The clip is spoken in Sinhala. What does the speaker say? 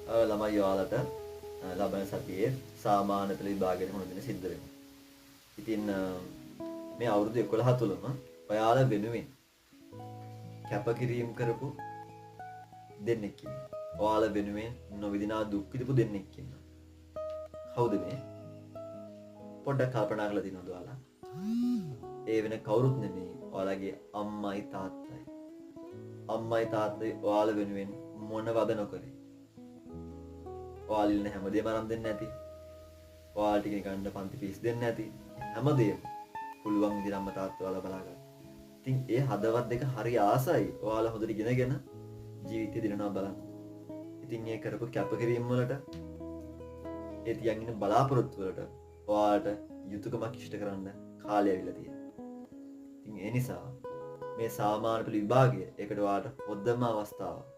ළමයි ඔයාලට ලබන සතියේ සාමාන්‍ය පෙළ විභාගයට මුහුණ දෙන්න සිද්ධ වෙනවා. ඉතින් මේ අවුරුදු 11 තුලම ඔයාලා වෙනුවෙන් කැපකිරීම කරපු දෙන්නෙක් ඉන්නවා. ඔයාලා වෙනුවෙන් නොවිදිනා දුක් විඳපු දෙන්නෙක් ඉන්නවා. කවුද මේ? පොඩ්ඩක් කල්පනා කරලා දිනවද ඔයාලා? ඒ වෙන කවුරුත් නෙමෙයි ඔයාලගේ අම්මයි තාත්තයි. අම්මයි තාත්තයි ඔයාලා වෙනුවෙන් මොනවද නොකරේ? ඔයාලා ඉන්න හැමදේම අරන් දෙන්නේ නැති. ඔයාලට ඉගෙන ගන්න පන්ති ෆීස් දෙන්නේ නැති. හැමදේම පුළුවන් විදිහට අම්මා තාත්තා ඔයාලා බලා ගන්න. ඉතින් ඒ හදවත් දෙක හරි ආසයි. ඔයාලා හොඳට ඉගෙනගෙන ජීවිතේ දිනනවා බලන්න. ඉතින් ඒ කරපු කැපකිරීම වලට ඒ තියන් ඉන්න බලාපොරොත්තු වලට ඔයාලට යුතුයකමක් ඉෂ්ට කරන්න කාලය ඇවිල්ලා තියෙනවා. ඉතින් ඒ නිසා මේ සාමාන්‍ය පෙළ විභාගය ඒකට ඔයාලට හොඳම අවස්ථාවක්.